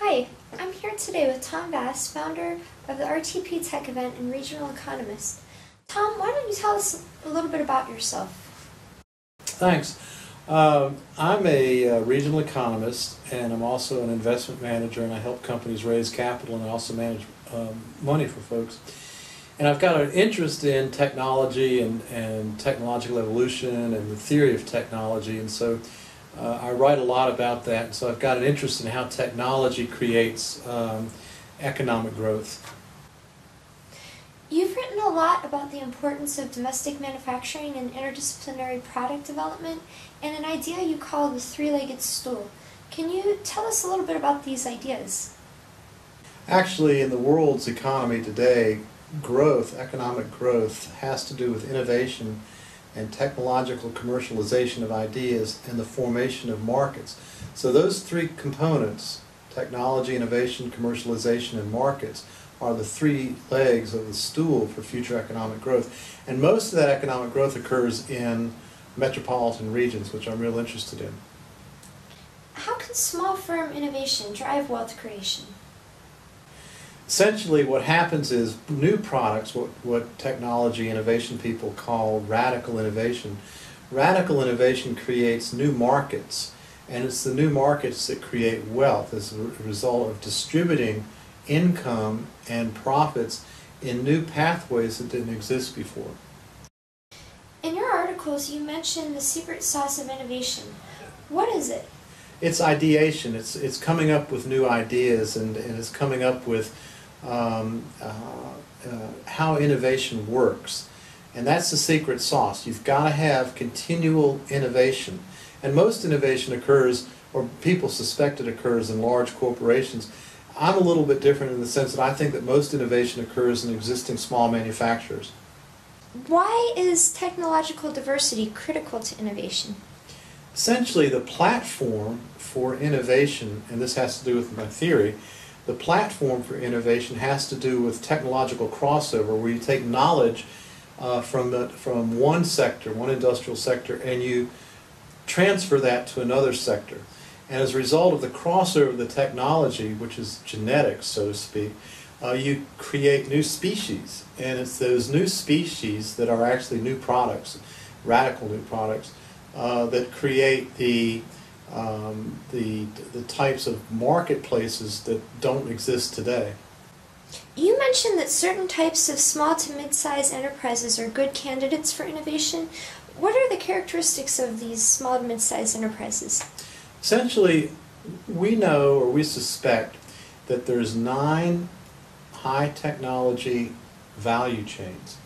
Hi, I'm here today with Tom Vass, founder of the RTP Tech event and regional economist. Tom, why don't you tell us a little bit about yourself? Thanks. I'm a regional economist, and I'm also an investment manager, and I help companies raise capital, and I also manage money for folks. And I've got an interest in technology and technological evolution and the theory of technology, and so I write a lot about that. And so I've got an interest in how technology creates economic growth. You've written a lot about the importance of domestic manufacturing and interdisciplinary product development, and an idea you call the three-legged stool. Can you tell us a little bit about these ideas? Actually, in the world's economy today, growth, economic growth, has to do with innovation and technological commercialization of ideas and the formation of markets. So those three components, technology, innovation, commercialization, and markets, are the three legs of the stool for future economic growth. And most of that economic growth occurs in metropolitan regions, which I'm real interested in. How can small firm innovation drive wealth creation? Essentially, what happens is new products, what technology innovation people call radical innovation. Radical innovation creates new markets, and it's the new markets that create wealth as a result of distributing income and profits in new pathways that didn't exist before. In your articles, you mentioned the secret sauce of innovation. What is it? It's ideation. It's coming up with new ideas, and it's coming up with how innovation works. And that's the secret sauce. You've got to have continual innovation. And most innovation occurs, or people suspect it occurs, in large corporations. I'm a little bit different in the sense that I think that most innovation occurs in existing small manufacturers. Why is technological diversity critical to innovation? Essentially, the platform for innovation, and this has to do with my theory, the platform for innovation has to do with technological crossover, where you take knowledge from one sector, one industrial sector, and you transfer that to another sector. And as a result of the crossover of the technology, which is genetics, so to speak, you create new species. And it's those new species that are actually new products, radical new products, that create the types of marketplaces that don't exist today. You mentioned that certain types of small to mid-sized enterprises are good candidates for innovation. What are the characteristics of these small to mid-sized enterprises? Essentially, we know, or we suspect, that there's 9 high technology value chains.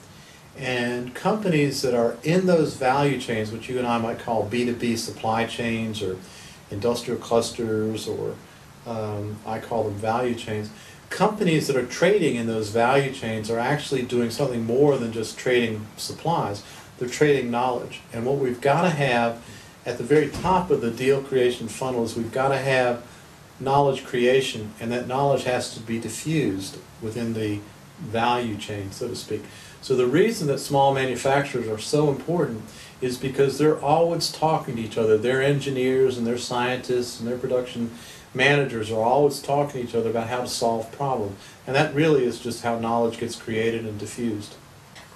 And companies that are in those value chains, which you and I might call B2B supply chains or industrial clusters, or I call them value chains, companies that are trading in those value chains are actually doing something more than just trading supplies. They're trading knowledge. And what we've got to have at the very top of the deal creation funnel is we've got to have knowledge creation, and that knowledge has to be diffused within the value chain, so to speak. So the reason that small manufacturers are so important is because they're always talking to each other. Their engineers and their scientists and their production managers are always talking to each other about how to solve problems. And that really is just how knowledge gets created and diffused.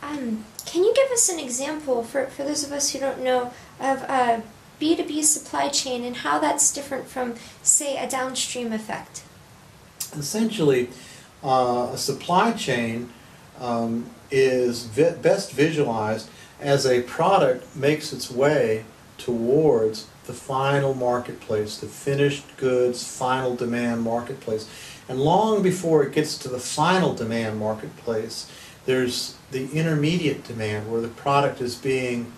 Can you give us an example, for those of us who don't know, of a B2B supply chain and how that's different from, say, a downstream effect? Essentially, a supply chain is best visualized as a product makes its way towards the final marketplace, the finished goods, final demand marketplace. And long before it gets to the final demand marketplace, there's the intermediate demand where the product is being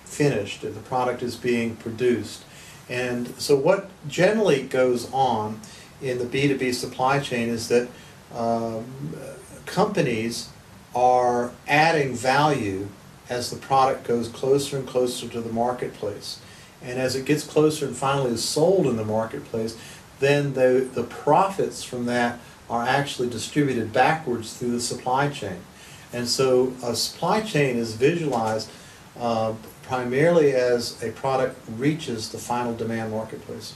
finished, the product is being produced. And so what generally goes on in the B2B supply chain is that companies are adding value as the product goes closer and closer to the marketplace. And as it gets closer and finally is sold in the marketplace, then the profits from that are actually distributed backwards through the supply chain. And so a supply chain is visualized primarily as a product reaches the final demand marketplace.